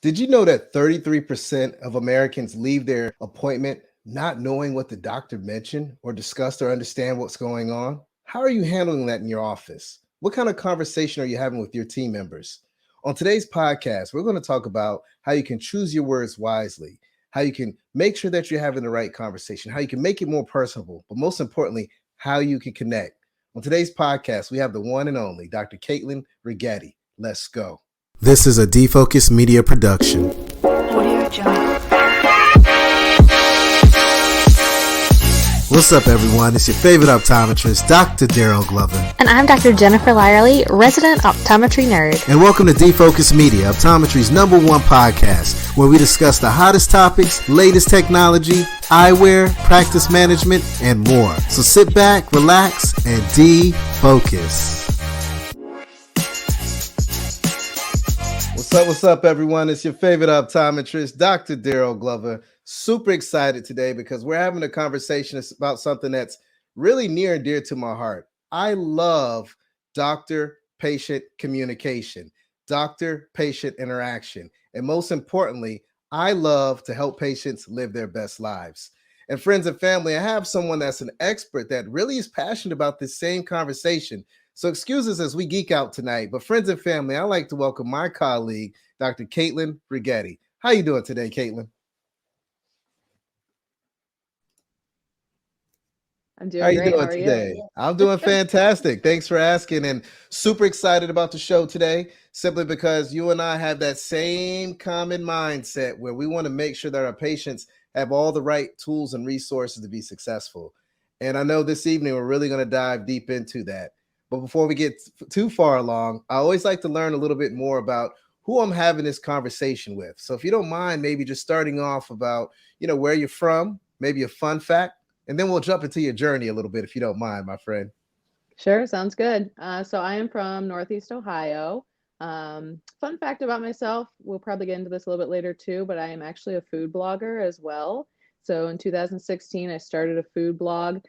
Did you know that 33% of Americans leave their appointment not knowing what the doctor mentioned or discussed or understand what's going on? How are you handling that in your office? What kind of conversation are you having with your team members? On today's podcast, we're going to talk about how you can choose your words wisely, how you can make sure that you're having the right conversation, how you can make it more personable, but most importantly, how you can connect. On today's podcast, we have the one and only Dr. Caitlin Reghetti. Let's go. This is a Defocus Media production. Audio Jungle. What's up, everyone? It's your favorite optometrist, Dr. Darryl Glover. And I'm Dr. Jennifer Lyerly, resident optometry nerd. And welcome to Defocus Media, optometry's #1 podcast, where we discuss the hottest topics, latest technology, eyewear, practice management, and more. So sit back, relax, and defocus. What's up, everyone? It's your favorite optometrist, Dr. Darryl Glover. Super excited today because we're having a conversation about something that's really near and dear to my heart. I love doctor-patient communication, doctor-patient interaction, and most importantly, I love to help patients live their best lives. And friends and family, I have someone that's an expert that really is passionate about this same conversation. So excuse us as we geek out tonight, but friends and family, I'd like to welcome my colleague, Dr. Caitlin Reghetti. How you doing today, Caitlin? I'm doing great. How are today? you? I'm doing fantastic. Thanks for asking, and super excited about the show today, simply because you and I have that same common mindset where we want to make sure that our patients have all the right tools and resources to be successful. And I know this evening we're really going to dive deep into that. But before we get too far along, I always like to learn a little bit more about who I'm having this conversation with. So if you don't mind, maybe just starting off about, where you're from, maybe a fun fact, and then we'll jump into your journey a little bit, if you don't mind, my friend. Sure, sounds good. So I am from Northeast Ohio. Fun fact about myself, we'll probably get into this a little bit later too, but I am actually a food blogger as well. So in 2016, I started a food blog,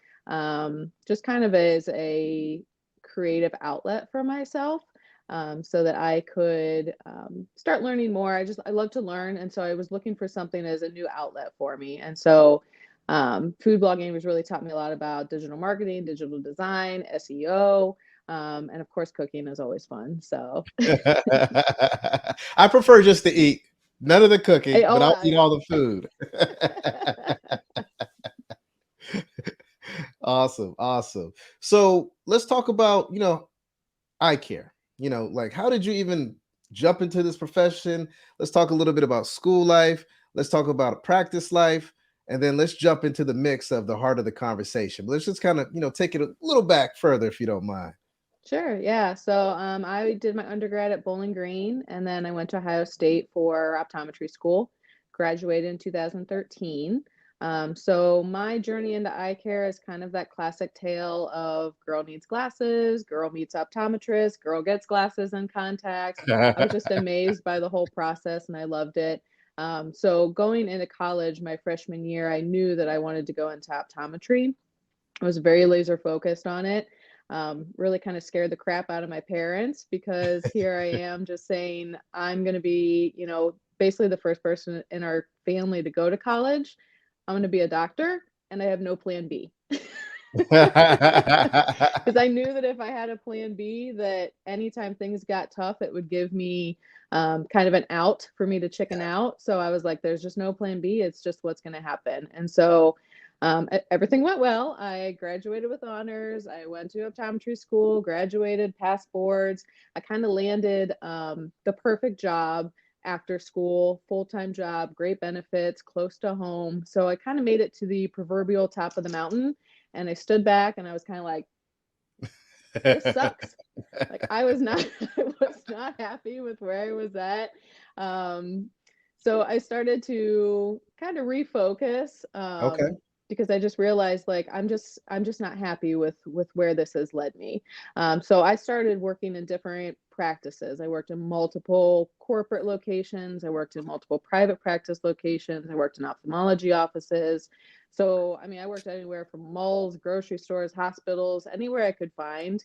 just kind of as a creative outlet for myself, so that I could start learning more. I love to learn, and so I was looking for something as a new outlet for me. And so food blogging was really taught me a lot about digital marketing, digital design, SEO, and of course, cooking is always fun. So I prefer just to eat, none of the cooking, but I'll eat yeah. all the food. Awesome. So let's talk about, eye care. Like, how did you even jump into this profession? Let's talk a little bit about school life. Let's talk about practice life. And then let's jump into the mix of the heart of the conversation. But let's just kind of, take it a little back further, if you don't mind. Sure, yeah. So I did my undergrad at Bowling Green, and then I went to Ohio State for optometry school, graduated in 2013. So my journey into eye care is kind of that classic tale of girl needs glasses, girl meets optometrist, girl gets glasses and contacts. I was just amazed by the whole process, and I loved it. So going into college, my freshman year, I knew that I wanted to go into optometry. I was very laser focused on it. Really kind of scared the crap out of my parents, because here I am just saying I'm going to be, basically the first person in our family to go to college. I'm going to be a doctor, and I have no plan B. Because I knew that if I had a plan B, that anytime things got tough, it would give me kind of an out for me to chicken out. So I was like, there's just no plan B. It's just what's going to happen. And so everything went well. I graduated with honors. I went to optometry school, graduated, passed boards. I kind of landed the perfect job after school, full-time job, great benefits, close to home. So I kind of made it to the proverbial top of the mountain, and I stood back and I was kind of like, this sucks. Like I was not happy with where I was at. So I started to kind of refocus. Okay. Because I just realized, like, I'm just not happy with where this has led me. So I started working in different practices. I worked in multiple corporate locations. I worked in multiple private practice locations. I worked in ophthalmology offices. So, I mean, I worked anywhere from malls, grocery stores, hospitals, anywhere I could find,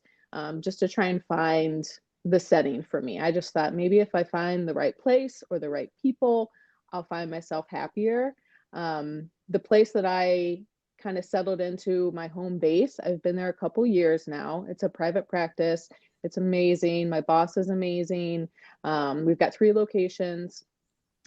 just to try and find the setting for me. I just thought maybe if I find the right place or the right people, I'll find myself happier. The place that I kind of settled into, my home base, I've been there a couple years now. It's a private practice. It's amazing. My boss is amazing. We've got 3 locations.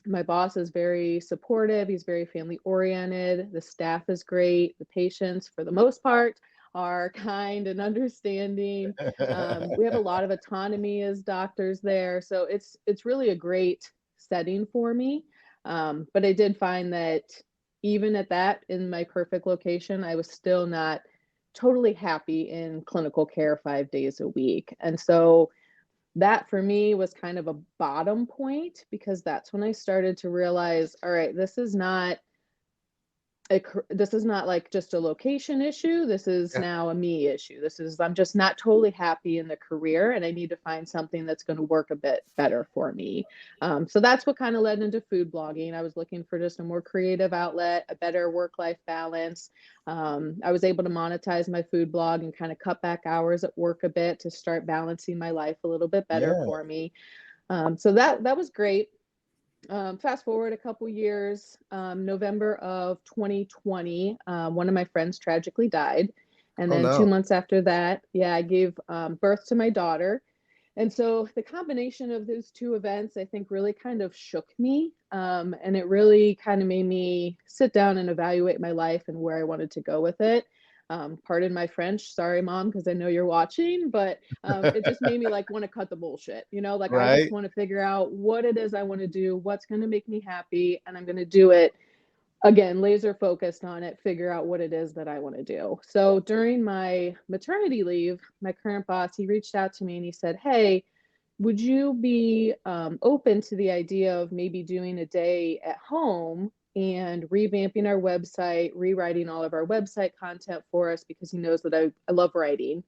My boss is very supportive. He's very family oriented. The staff is great. The patients, for the most part, are kind and understanding. We have a lot of autonomy as doctors there, so it's really a great setting for me. But I did find that even at that, in my perfect location, I was still not totally happy in clinical care 5 days a week. And so that for me was kind of a bottom point, because that's when I started to realize, all right, this is not like just a location issue. This is Yeah. now a me issue. I'm just not totally happy in the career, and I need to find something that's going to work a bit better for me. So that's what kind of led into food blogging. I was looking for just a more creative outlet, a better work-life balance. I was able to monetize my food blog and kind of cut back hours at work a bit to start balancing my life a little bit better Yeah. for me. So that was great. Fast forward a couple years, November of 2020, one of my friends tragically died. And Oh then 2 months no. after that, yeah, I gave birth to my daughter. And so the combination of those 2 events, I think, really kind of shook me. And it really kind of made me sit down and evaluate my life and where I wanted to go with it. Pardon my French. Sorry, mom, because I know you're watching, but it just made me like want to cut the bullshit, like I just Right. want to figure out what it is I want to do, what's going to make me happy, and I'm going to do it again, laser focused on it, figure out what it is that I want to do. So during my maternity leave, my current boss, he reached out to me and he said, hey, would you be open to the idea of maybe doing a day at home and revamping our website, rewriting all of our website content for us, because he knows that I love writing.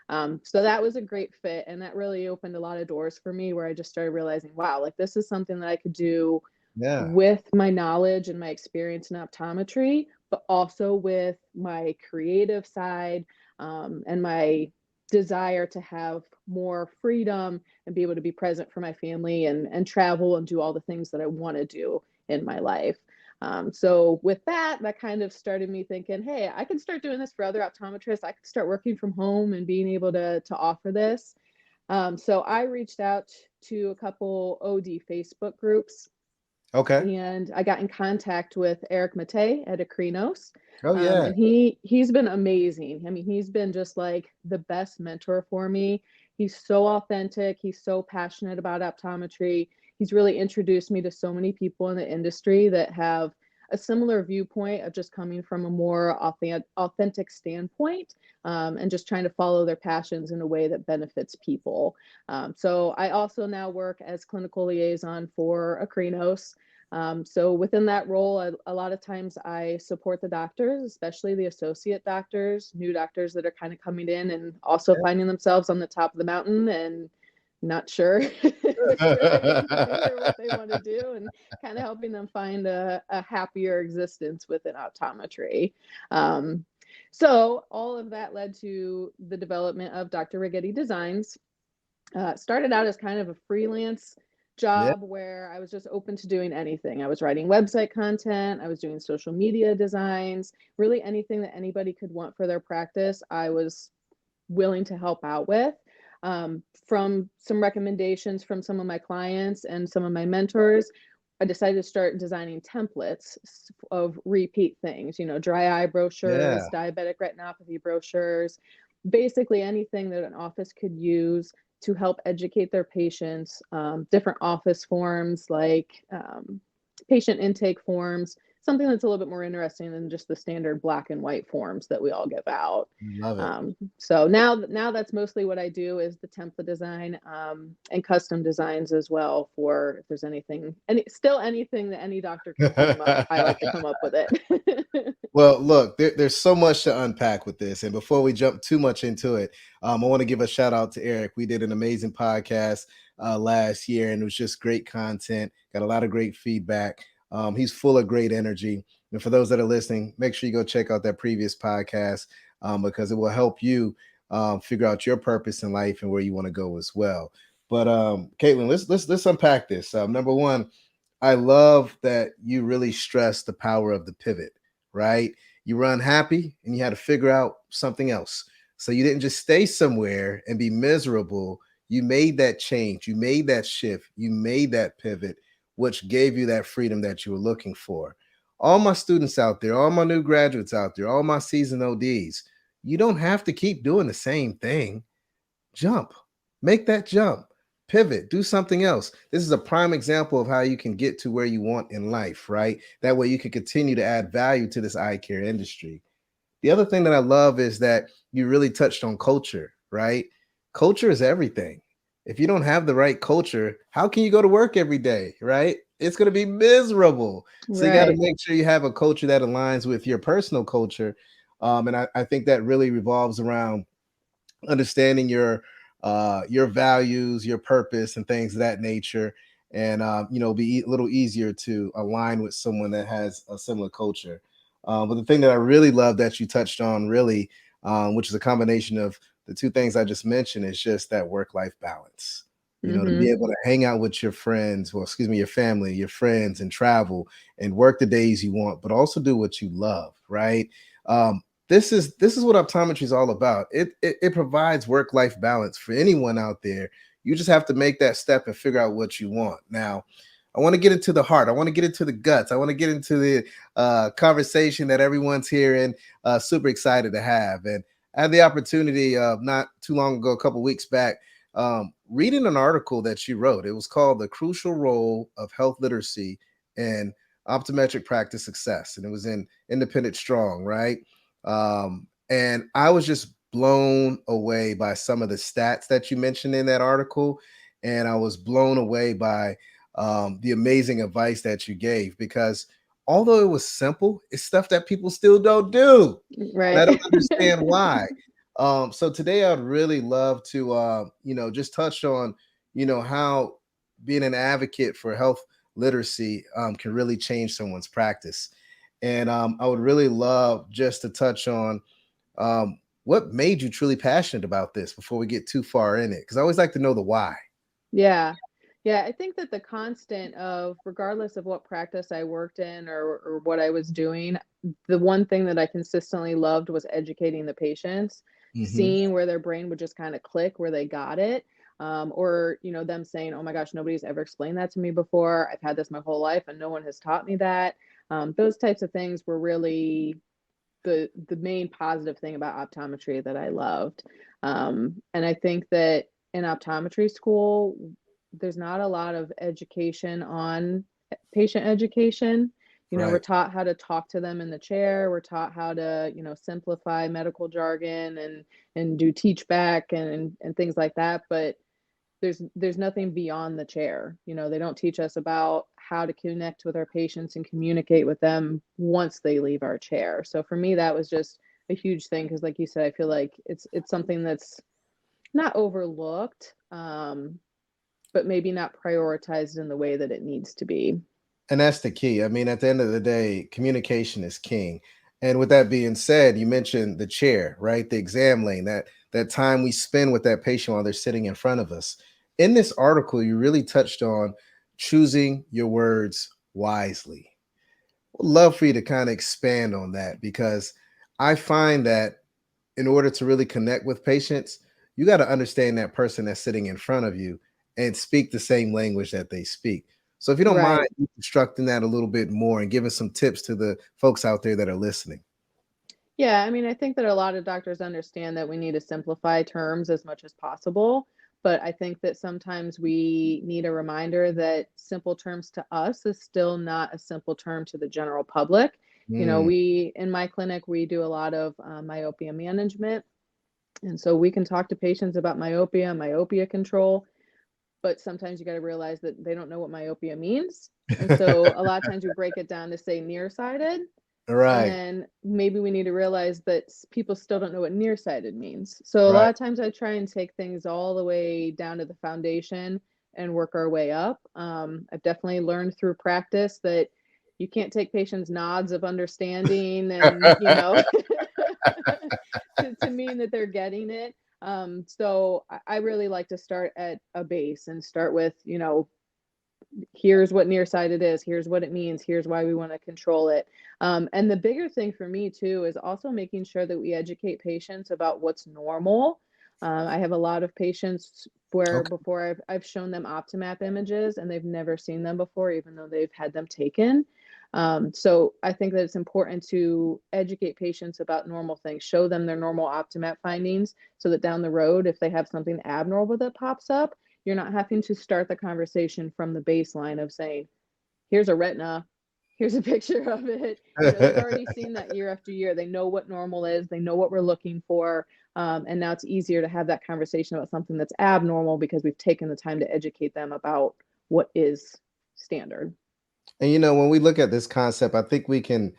So that was a great fit. And that really opened a lot of doors for me, where I just started realizing, wow, like this is something that I could do Yeah. with my knowledge and my experience in optometry, but also with my creative side, and my desire to have more freedom and be able to be present for my family and travel and do all the things that I want to do in my life. So with that kind of started me thinking, hey, I can start doing this for other optometrists. I could start working from home and being able to offer this. So I reached out to a couple OD Facebook groups, Okay. and I got in contact with Eric Mate at Acrinos. Oh yeah. And he's been amazing. I mean, he's been just like the best mentor for me. He's so authentic. He's so passionate about optometry. He's really introduced me to so many people in the industry that have a similar viewpoint of just coming from a more authentic standpoint, and just trying to follow their passions in a way that benefits people. So I also now work as clinical liaison for Acrinos. So within that role, a lot of times I support the doctors, especially the associate doctors, new doctors that are kind of coming in and also finding themselves on the top of the mountain and not sure where they want to be or what they want to do, and kind of helping them find a happier existence within optometry. Um, so all of that led to the development of Dr. Reghetti Designs. Started out as kind of a freelance Yeah. job where I was just open to doing anything. I was writing website content, I was doing social media designs, really anything that anybody could want for their practice, I was willing to help out with. From some recommendations from some of my clients and some of my mentors, I decided to start designing templates of repeat things, dry eye Yeah. brochures, diabetic retinopathy brochures, basically anything that an office could use to help educate their patients, different office forms like patient intake forms, something that's a little bit more interesting than just the standard black and white forms that we all give out. Love it. So now that's mostly what I do, is the template design, and custom designs as well, for if there's anything, anything that any doctor can dream up, I like to come up with it. Well, look, there's so much to unpack with this. And before we jump too much into it, I want to give a shout out to Eric. We did an amazing podcast last year, and it was just great content. Got a lot of great feedback. He's full of great energy. And for those that are listening, make sure you go check out that previous podcast, because it will help you figure out your purpose in life and where you want to go as well. But Caitlin, let's unpack this. Number one, I love that you really stress the power of the pivot, right? You were unhappy and you had to figure out something else. So you didn't just stay somewhere and be miserable. You made that change, you made that shift, you made that pivot, which gave you that freedom that you were looking for. All my students out there, all my new graduates out there, all my seasoned ODs, you don't have to keep doing the same thing. Jump, make that jump, pivot, do something else. This is a prime example of how you can get to where you want in life, right? That way you can continue to add value to this eye care industry. The other thing that I love is that you really touched on culture, right? Culture is everything. If you don't have the right culture, how can you go to work every day, right? It's going to be miserable. So you got to Right. make sure you have a culture that aligns with your personal culture. And I think that really revolves around understanding your values, your purpose, and things of that nature, and be a little easier to align with someone that has a similar culture. But the thing that I really love that you touched on, really, which is a combination of the two things I just mentioned, is just that work-life balance. To Mm-hmm. be able to hang out with your friends, well, excuse me, your family, your friends, and travel and work the days you want, but also do what you love, right? This is what optometry is all about. It provides work life balance for anyone out there. You just have to make that step and figure out what you want. Now, I want to get into the heart. I want to get into the guts. I want to get into the conversation that everyone's here and super excited to have. And I had the opportunity of not too long ago, a couple weeks back, reading an article that she wrote. It was called "The Crucial Role of Health Literacy in Optometric Practice Success," and it was in Independent Strong, right? And I was just blown away by some of the stats that you mentioned in that article. And I was blown away by the amazing advice that you gave, because although it was simple, it's stuff that people still don't do. And I Right. don't understand why. So today I'd really love to, just touch on, how being an advocate for health literacy can really change someone's practice. And I would really love just to touch on what made you truly passionate about this before we get too far in it, because I always like to know the why. Yeah. Yeah, I think that the constant of, regardless of what practice I worked in or what I was doing, the one thing that I consistently loved was educating the patients, Hmm. seeing where their brain would just kind of click, where they got it. Or, them saying, oh my gosh, nobody's ever explained that to me before. I've had this my whole life and no one has taught me that. Those types of things were really the main positive thing about optometry that I loved. And I think that in optometry school, there's not a lot of education on patient education. We're Right. taught how to talk to them in the chair. We're taught how to, simplify medical jargon and do teach back and things like that. But there's nothing beyond the chair. They don't teach us about how to connect with our patients and communicate with them once they leave our chair. So for me, that was just a huge thing, because like you said, I feel like it's something that's not overlooked, but maybe not prioritized in the way that it needs to be. And that's the key. I mean, at the end of the day, communication is king. And with that being said, you mentioned the chair, right? The exam lane, that time we spend with that patient while they're sitting in front of us. In this article, you really touched on choosing your words wisely. Would love for you to kind of expand on that, because I find that in order to really connect with patients, you got to understand that person that's sitting in front of you and speak the same language that they speak. So if you don't mind Right. constructing that a little bit more and giving some tips to the folks out there that are listening. Yeah, I mean, I think that a lot of doctors understand that we need to simplify terms as much as possible, but I think that sometimes we need a reminder that simple terms to us is still not a simple term to the general public. Mm, We in my clinic, we do a lot of myopia management, and so we can talk to patients about myopia control, but sometimes you got to realize that they don't know what myopia means. And so a lot of times we break it down to say nearsighted, all and right, then maybe we need to realize that people still don't know what nearsighted means. So a right. lot of times I try and take things all the way down to the foundation and work our way up. I've definitely learned through practice that you can't take patients' nods of understanding and, to mean that they're getting it. So I really like to start at a base and start with, here's what nearsighted is, here's what it means, here's why we want to control it. And the bigger thing for me too is also making sure that we educate patients about what's normal. I have a lot of patients where Okay. before I've shown them Optomap images and they've never seen them before, even though they've had them taken. So I think that it's important to educate patients about normal things, show them their normal Optomap findings so that down the road, if they have something abnormal that pops up, you're not having to start the conversation from the baseline of saying, here's a retina, here's a picture of it. They've already seen that year after year. They know what normal is, they know what we're looking for. And now it's easier to have that conversation about something that's abnormal because we've taken the time to educate them about what is standard. And when we look at this concept, I think we can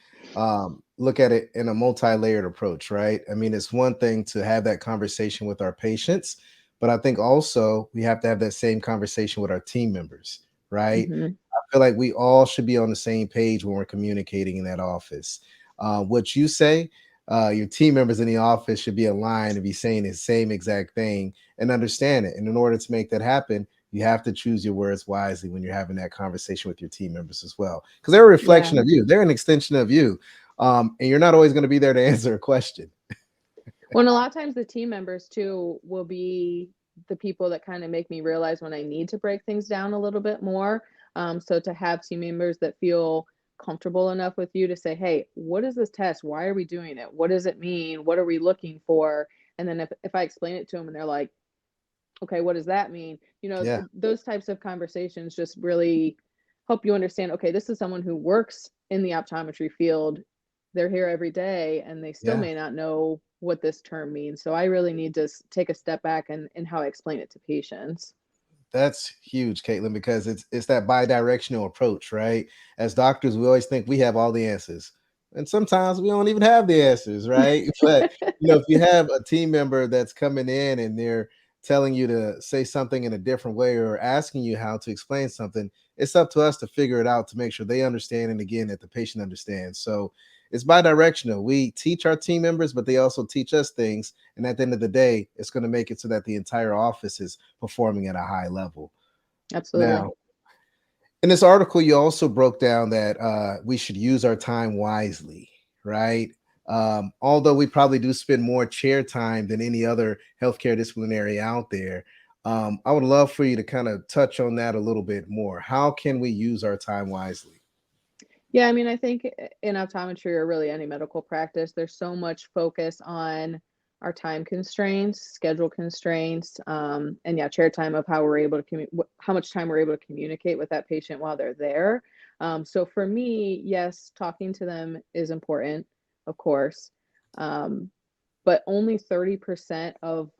look at it in a multi-layered approach, right? I mean, it's one thing to have that conversation with our patients, but I think also we have to have that same conversation with our team members, right? Hmm. I feel like we all should be on the same page when we're communicating in that office. What you say, your team members in the office should be aligned and be saying the same exact thing and understand it. And in order to make that happen, you have to choose your words wisely when you're having that conversation with your team members as well, because they're a Yeah. reflection of you. They're an extension of you, and you're not always going to be there to answer a question. Well, and a lot of times the team members too will be the people that kind of make me realize when I need to break things down a little bit more. So to have team members that feel comfortable enough with you to say, hey, what is this test? Why are we doing it? What does it mean? What are we looking for? And then if I explain it to them and they're like, okay, what does that mean? Yeah, Those types of conversations just really help you understand, okay, this is someone who works in the optometry field. They're here every day and they still yeah. may not know what this term means. So I really need to take a step back and how I explain it to patients. That's huge, Caitlin, because it's that bi-directional approach, right? As doctors, we always think we have all the answers. And sometimes we don't even have the answers, right? But if you have a team member that's coming in and they're telling you to say something in a different way or asking you how to explain something, it's up to us to figure it out to make sure they understand and again that the patient understands. So it's bi-directional. We teach our team members, but they also teach us things. And at the end of the day, it's going to make it so that the entire office is performing at a high level. Absolutely. Now, in this article, you also broke down that we should use our time wisely, right? Although we probably do spend more chair time than any other healthcare disciplinary out there, I would love for you to kind of touch on that a little bit more. How can we use our time wisely? Yeah, I mean, I think in optometry or really any medical practice, there's so much focus on our time constraints, schedule constraints, and yeah, chair time of how we're able to how much time we're able to communicate with that patient while they're there. So for me, yes, talking to them is important, of course, um, but only 30% of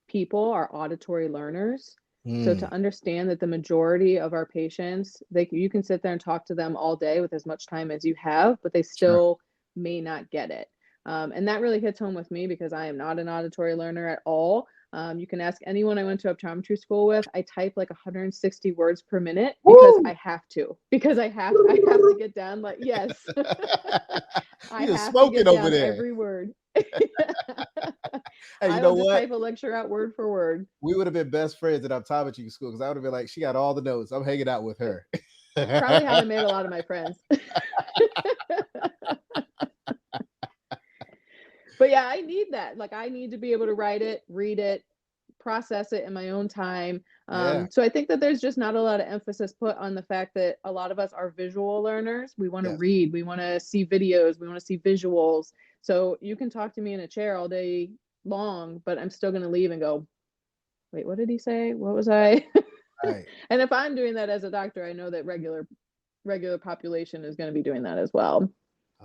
people are auditory learners. So Hmm, to understand that the majority of our patients, you can sit there and talk to them all day with as much time as you have, but they sure. still may not get it. And that really hits home with me because I am not an auditory learner at all. You can ask anyone I went to optometry school with. I type like 160 words per minute because Woo! I have to. Because I have to get down like yes. I You just have to smoking get over down there. every word. Hey, you I know will just what? type a lecture out word for word. We would have been best friends at optometry school because I would have been like, she got all the notes. I'm hanging out with her. Probably how I made a lot of my friends. But yeah, I need that. Like I need to be able to write it, read it, process it in my own time. Yeah. So I think that there's just not a lot of emphasis put on the fact that a lot of us are visual learners. We want to Yes. read, we want to see videos, we want to see visuals. So you can talk to me in a chair all day long, but I'm still going to leave and go, wait, what did he say? What was I? Right. And if I'm doing that as a doctor, I know that regular population is going to be doing that as well.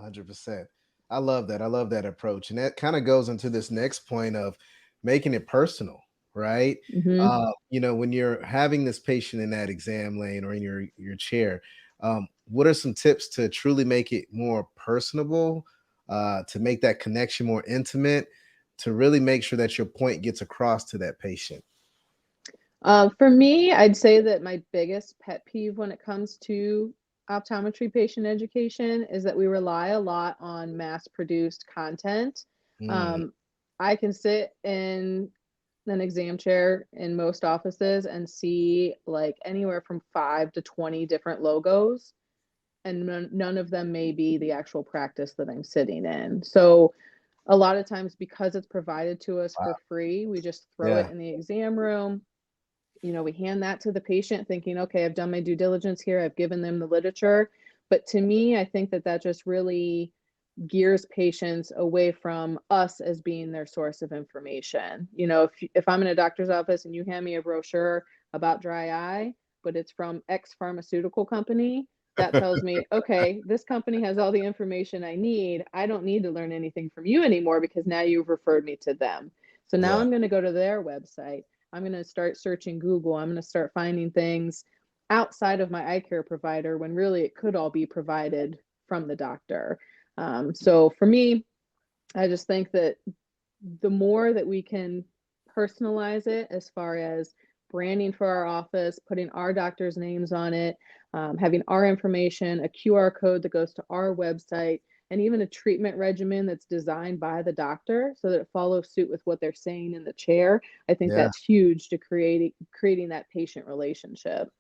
100%. I love that. I love that approach. And that kind of goes into this next point of making it personal, right? Hmm. When you're having this patient in that exam lane or in your chair, what are some tips to truly make it more personable, to make that connection more intimate, to really make sure that your point gets across to that patient? For me, I'd say that my biggest pet peeve when it comes to optometry patient education is that we rely a lot on mass produced content. Mm, Um, I can sit in an exam chair in most offices and see like anywhere from 5 to 20 different logos, and none of them may be the actual practice that I'm sitting in. So a lot of times, because it's provided to us for Wow. free, we just throw it Yeah. in the exam room. We hand that to the patient thinking, okay, I've done my due diligence here, I've given them the literature. But to me, I think that that just really gears patients away from us as being their source of information. If I'm in a doctor's office and you hand me a brochure about dry eye, but it's from X pharmaceutical company, that tells me, okay, this company has all the information I need. I don't need to learn anything from you anymore because now you've referred me to them. So now Yeah. I'm going to go to their website. I'm going to start searching Google. I'm going to start finding things outside of my eye care provider when really it could all be provided from the doctor. So for me, I just think that the more that we can personalize it as far as branding for our office, putting our doctor's names on it, having our information, a QR code that goes to our website, and even a treatment regimen that's designed by the doctor so that it follows suit with what they're saying in the chair. I think Yeah. that's huge to creating that patient relationship.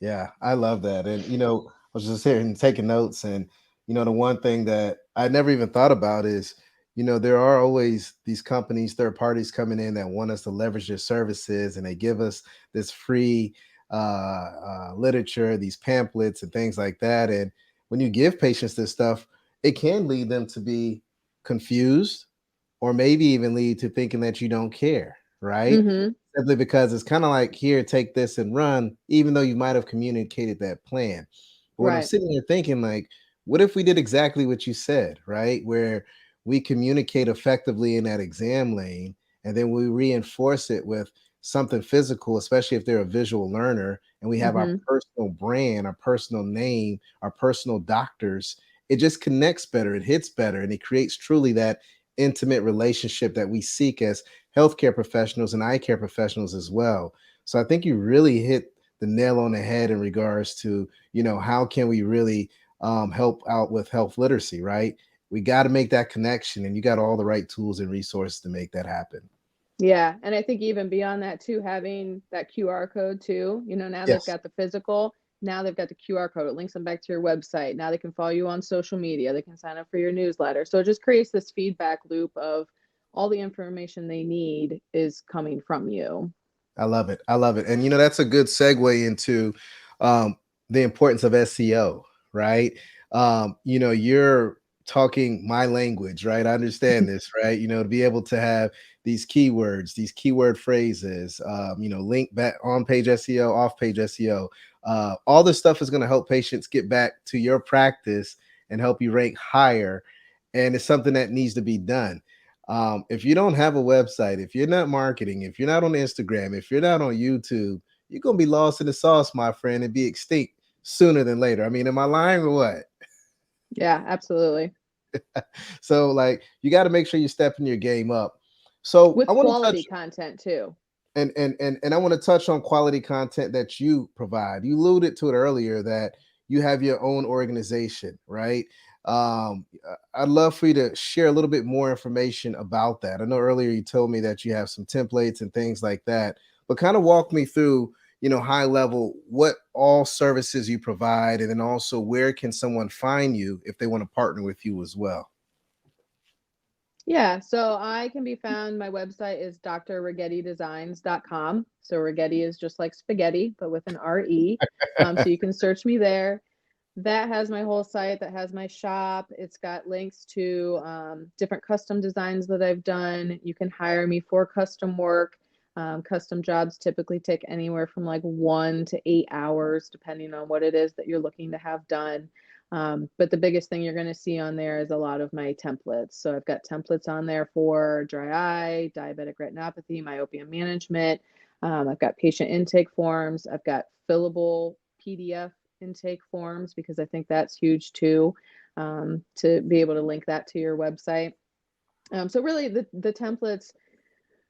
Yeah, I love that. And I was just here and taking notes. And the one thing that I never even thought about is, there are always these companies, third parties coming in that want us to leverage their services, and they give us this free literature, these pamphlets, and things like that. And when you give patients this stuff, it can lead them to be confused, or maybe even lead to thinking that you don't care, right? Mm-hmm. Simply because it's kind of like, here, take this and run, even though you might have communicated that plan. But what I'm Right. sitting here thinking, like, what if we did exactly what you said, right? Where we communicate effectively in that exam lane, and then we reinforce it with something physical, especially if they're a visual learner, and we have our Mm-hmm. personal brand, our personal name, our personal doctors. It just connects better, it hits better, and it creates truly that intimate relationship that we seek as healthcare professionals and eye care professionals as well. So I think you really hit the nail on the head in regards to, how can we really help out with health literacy, right? We got to make that connection, and you got all the right tools and resources to make that happen. Yeah, and I think even beyond that too, having that QR code too, now they've Yes, got the physical, now they've got the QR code. It links them back to your website. Now they can follow you on social media. They can sign up for your newsletter. So it just creates this feedback loop of all the information they need is coming from you. I love it. I love it. And that's a good segue into um, the importance of SEO, right? You're talking my language, right? I understand this, right? To be able to have these keywords, these keyword phrases, link back on page SEO, off page SEO. All this stuff is going to help patients get back to your practice and help you rank higher. And it's something that needs to be done. If you don't have a website, if you're not marketing, if you're not on Instagram, if you're not on YouTube, you're gonna be lost in the sauce, my friend, and be extinct sooner than later. I mean, am I lying or what? Yeah, absolutely. So, like, you got to make sure you're stepping your game up. So, I With want to touch quality content too. and I want to touch on quality content that you provide. You alluded to it earlier that you have your own organization, right? I'd love for you to share a little bit more information about that. I know earlier you told me that you have some templates and things like that, but kind of walk me through, high level, what all services you provide, and then also where can someone find you if they want to partner with you as well. Yeah, so I can be found. My website is drreghettidesigns.com. So Reghetti is just like spaghetti, but with an R-E. So you can search me there. That has my whole site, that has my shop. It's got links to different custom designs that I've done. You can hire me for custom work. Custom jobs typically take anywhere from like 1 to 8 hours, depending on what it is that you're looking to have done. But the biggest thing you're going to see on there is a lot of my templates. So I've got templates on there for dry eye, diabetic retinopathy, myopia management. I've got patient intake forms. I've got fillable PDF intake forms because I think that's huge too, to be able to link that to your website. So really the templates,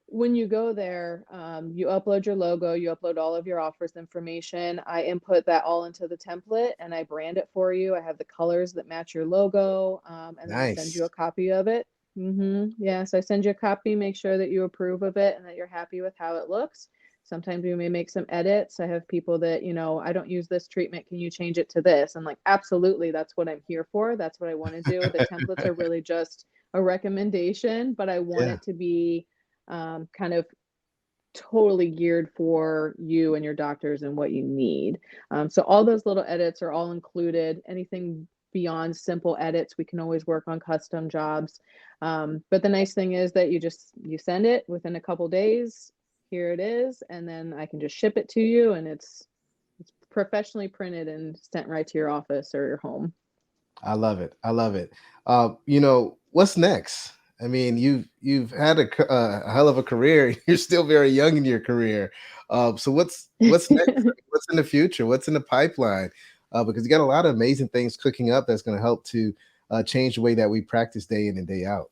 when you go there, you upload your logo, you upload all of your offers information. I input that all into the template and I brand it for you. I have the colors that match your logo, and then I send Nice. you a copy of it. Yeah, so I send you a copy, make sure that you approve of it and that you're happy with how it looks. Sometimes we may make some edits. I have people that, I don't use this treatment. Can you change it to this? I'm like, absolutely. That's what I'm here for. That's what I want to do. The templates are really just a recommendation, but I want Yeah, it to be kind of totally geared for you and your doctors and what you need. So all those little edits are all included. Anything beyond simple edits, we can always work on custom jobs. But the nice thing is that you send it within a couple days. Here it is, and then I can just ship it to you, and it's professionally printed and sent right to your office or your home. I love it. I love it. What's next? I mean, you've had a hell of a career. You're still very young in your career. So what's next? What's in the future? What's in the pipeline? Because you got a lot of amazing things cooking up that's going to help to change the way that we practice day in and day out.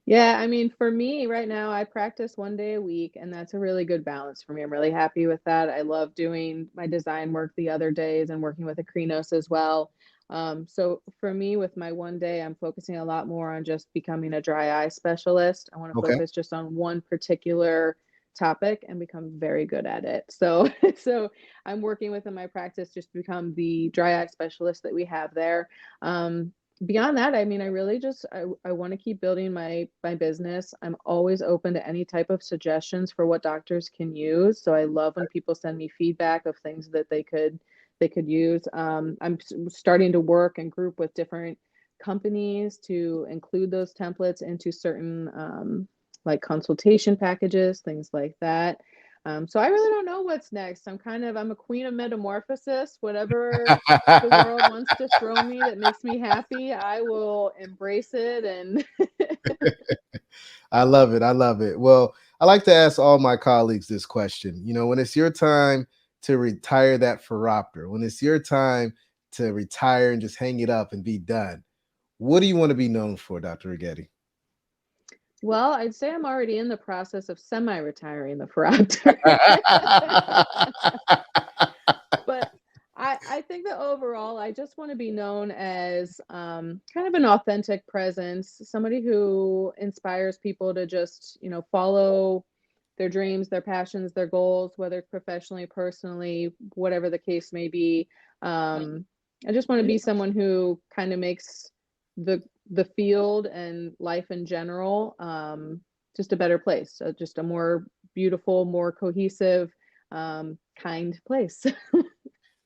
Yeah, I mean, for me right now, I practice 1 day a week, and that's a really good balance for me. I'm really happy with that. I love doing my design work the other days and working with Acrinos as well. So for me, with my 1 day, I'm focusing a lot more on just becoming a dry eye specialist. I want to Okay. focus just on one particular topic and become very good at it. So, so I'm working within my practice just to become the dry eye specialist that we have there. Beyond that, I mean, I really just I want to keep building my business. I'm always open to any type of suggestions for what doctors can use. So I love when people send me feedback of things that they could use. I'm starting to work and group with different companies to include those templates into certain like consultation packages, things like that. So I really don't know what's next. I'm a queen of metamorphosis. Whatever the world wants to throw me that makes me happy, I will embrace it. And I love it. I love it. Well, I like to ask all my colleagues this question. When it's your time to retire that phoropter, when it's your time to retire and just hang it up and be done, what do you want to be known for, Dr. Reghetti? well, I'd say I'm already in the process of semi-retiring the Pre-Optometry. But I think that overall, I just want to be known as kind of an authentic presence, somebody who inspires people to just, follow their dreams, their passions, their goals, whether it's professionally, personally, whatever the case may be. I just want to be someone who kind of makes the field and life in general just a better place, just a more beautiful, more cohesive, kind place.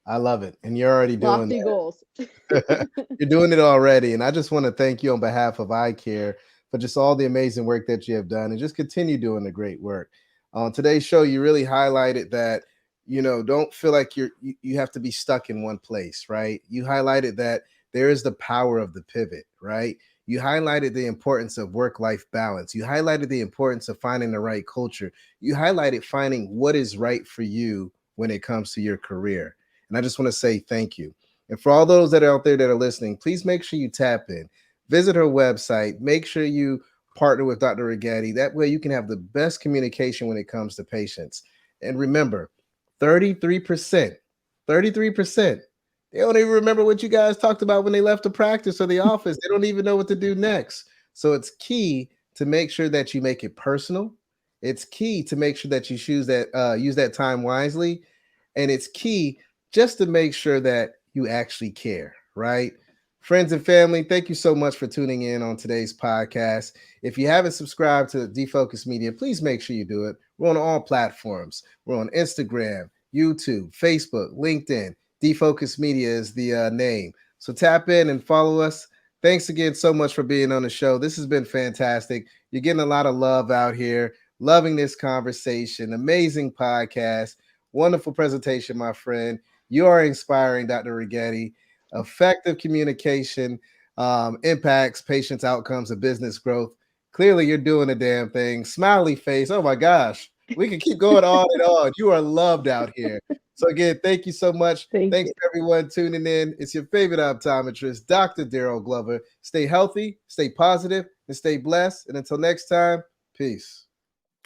I love it. And you're already doing Lofty goals. that. You're doing it already. And I just want to thank you on behalf of eye care for just all the amazing work that you have done and just continue doing the great work. On today's show, you really highlighted that, don't feel like you have to be stuck in one place, right? You highlighted that there is the power of the pivot, right? You highlighted the importance of work-life balance. You highlighted the importance of finding the right culture. You highlighted finding what is right for you when it comes to your career. And I just want to say thank you. And for all those that are out there that are listening, please make sure you tap in, visit her website, make sure you partner with Dr. Reghetti. That way you can have the best communication when it comes to patients. And remember, 33%, 33%, they don't even remember what you guys talked about when they left the practice or the office. They don't even know what to do next. So it's key to make sure that you make it personal. It's key to make sure that you use that time wisely. And it's key just to make sure that you actually care, right? Friends and family, thank you so much for tuning in on today's podcast. If you haven't subscribed to Defocus Media, please make sure you do it. We're on all platforms. We're on Instagram, YouTube, Facebook, LinkedIn. Defocus Media is the name. So tap in and follow us. Thanks again so much for being on the show. This has been fantastic. You're getting a lot of love out here. Loving this conversation. Amazing podcast. Wonderful presentation, my friend. You are inspiring, Dr. Reghetti. Effective communication impacts patients' outcomes and business growth. Clearly, you're doing the damn thing. Smiley face. Oh my gosh. We can keep going on and on. You are loved out here. So, again, thank you so much. Thank Thanks you. to everyone tuning in. It's your favorite optometrist, Dr. Darryl Glover. Stay healthy, stay positive, and stay blessed. And until next time, peace.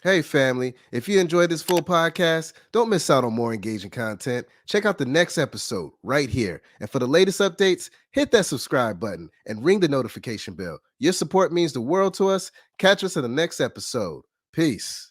Hey, family, if you enjoyed this full podcast, don't miss out on more engaging content. Check out the next episode right here. And for the latest updates, hit that subscribe button and ring the notification bell. Your support means the world to us. Catch us in the next episode. Peace.